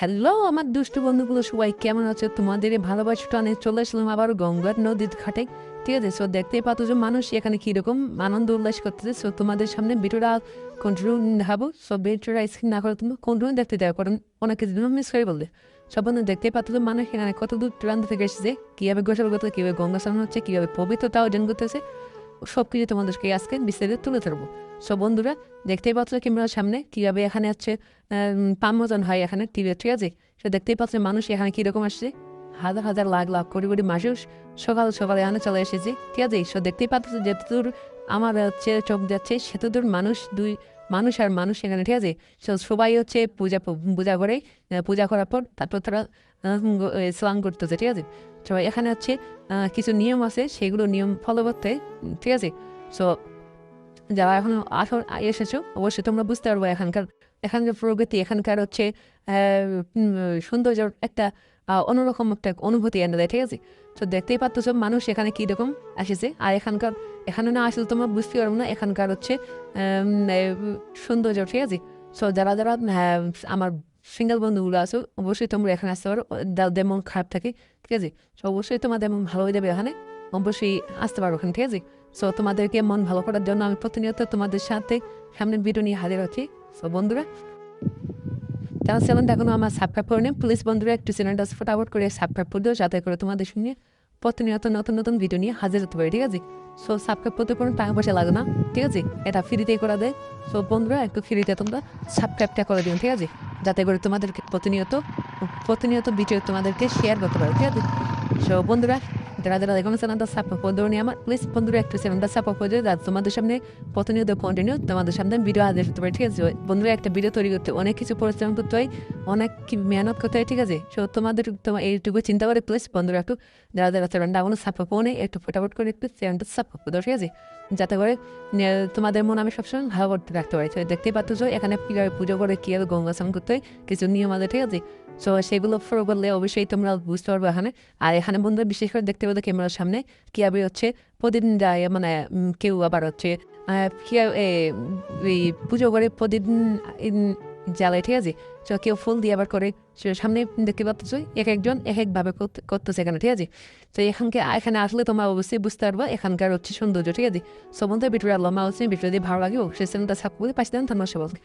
Hello আমার দুষ্টু বন্ধুগুলো, সবাই কেমন আছে? তোমাদের এই ভালোবাসা টানে চলে আসলাম আবার গঙ্গার নদীর ঘাটে। ঠিক আছে, সো দেখতেই পাচ্ছ যে মানুষ এখানে কীরকম আনন্দ উল্লাস করতেছে। সো তোমাদের সামনে ভিডিওটা কন্টিনিউ দেখাবো। সো ভিডিওটা স্ক্রিন না করে তুমি কন্টিনিউ দেখতে দেওয়া, কারণ অনেক কিছু মিস করে বললে সব বন্ধু দেখতেই পাচ্ছ যে মানুষ এখানে কত দূর প্রান্ত থেকে এসেছে, কীভাবে গোসল করতে, কীভাবে গঙ্গা স্নান হচ্ছে, কীভাবে পবিত্রতা অর্জন করতেছে, সব কিছু তোমাদেরকে আজকে বিস্তারিত তুলে ধরবো। সব বন্ধুরা দেখতেই পাচ্ছ ক্যামেরার সামনে কীভাবে এখানে হচ্ছে পাম্পজন হয় এখানে টিভি, ঠিক আছে? সে দেখতেই পাচ্ছ মানুষ এখানে কীরকম আসছে, হাজার হাজার লাখ লাখ কোটি কোটি মানুষ সকাল সকালে এখানে চলে এসেছে, ঠিক আছে? সো দেখতেই পাচ্ছ যতদূর আমার হচ্ছে চোখ যাচ্ছে সেতদূর মানুষ আর মানুষ এখানে, ঠিক আছে? সবাই হচ্ছে পূজা করে, পূজা করার পর তারপর তারা স্নান করতেছে, ঠিক আছে? সবাই এখানে হচ্ছে কিছু নিয়ম আছে, সেগুলো নিয়ম ফলো করতে, ঠিক আছে? সো যারা এখন এসেছো অবশ্যই তোমরা বুঝতে পারবো এখানকার প্রগতি, এখানকার হচ্ছে সৌন্দর্যের একটা অন্যরকম একটা অনুভূতি এনে দেয়, ঠিক আছে? তো দেখতেই পাচ্ছ সব মানুষ এখানে কীরকম এসেছে, আর এখানে না আসলে তোমরা বুঝতে পারবো না এখানকার হচ্ছে সৌন্দর্য, ঠিক আছে? সো যারা যারা আমার সিঙ্গেল বন্ধুগুলো আছো অবশ্যই তোমরা এখানে আসতে পারো, যাদের মন খারাপ থাকে, ঠিক আছে? সো অবশ্যই তোমাদের মন ভালো হয়ে যাবে, এখানে অবশ্যই আসতে পারো ওখানে, ঠিক আছে? সো তোমাদেরকে মন ভালো করার জন্য আমি প্রতিনিয়ত তোমাদের সাথে সামনের ভিডিও নিয়ে হাজির হচ্ছি। সো বন্ধুরা যারা চ্যানেলটা এখনো আমার সাবস্ক্রাইব করে নেন, প্লিজ বন্ধুরা একটু চ্যানেলটা ফটাফট করে সাবস্ক্রাইব করে দিও, যাতে করে তোমাদের সঙ্গে প্রতিনিয়ত নতুন নতুন ভিডিও নিয়ে হাজির হতে পারে, ঠিক আছে? সো সাবস্ক্রাইব করতে কোনো টাকা পয়সা লাগে না, ঠিক আছে? এটা ফ্রিতেই করা দেয়। সো বন্ধুরা একটু ফ্রিতে তোমরা সাবস্ক্রাইবটা করে দিও, ঠিক আছে? যাতে করে তোমাদেরকে প্রতিনিয়ত ভিডিও তোমাদেরকে শেয়ার করতে পারো, ঠিক আছে? সো বন্ধুরা যারা যারা এখন চ্যানেলটা সাপোর্ট করে দেবো আমার, প্লিজ বন্ধুরা একটু চ্যানেলটা সাপোর্ট করে দেবে, যাতে তোমাদের সামনে প্রতিনিয়ত কন্টিনিউ তোমাদের সামনে ভিডিও হাজির হতে পারে, ঠিক আছে? বন্ধুরা একটা ভিডিও তৈরি করতে অনেক কিছু পরিশ্রম করতে হয়, অনেক মেহনত করতে হয়, ঠিক আছে? সো তোমার এইটুকু চিন্তা করে প্লিজ বন্ধুরা একটু যারা যারা চ্যানেলটা এখনো সাপোর্ট করে নেই একটু ফটাফট করে একটু চ্যানেলটা সাপোর্ট করে দেবো, ঠিক আছে? যাতে করে তোমাদের মন আমি সবসময় ভালো করতে রাখতে পারি। দেখতেই পাচ্ছ এখানে কীভাবে পুজো করে কীভাবে গঙ্গা স্নান করতে হয়, কিছু নিয়ম আছে, ঠিক আছে? সো সেগুলো ফলো করলে অবশ্যই তোমরা বুঝতে পারবে এখানে। আর এখানে বন্ধুরা বিশেষ করে দেখতে পাবে ক্যামেরার সামনে কীভাবে হচ্ছে প্রতিদিন যায়, মানে কেউ আবার হচ্ছে এই পুজো করে প্রতিদিন জ্বালায়, ঠিক আছে? সো কেউ ফুল দিয়ে আবার করে, সামনে দেখতে পাচ্ছ এক একজন এক একভাবে করতেছে এখানে, ঠিক আছে? তো এখানে আসলে তোমরা অবশ্যই বুঝতে পারবো এখানকার হচ্ছে সৌন্দর্য, ঠিক আছে? সো বন্ধুরা ভিডিওটা লম্বা হচ্ছে, ভিডিও দিয়ে ভালো লাগে সে চ্যানেলটা সাবস্ক্রাইব করে পাশে দেন, ধন্যবাদ সবাইকে।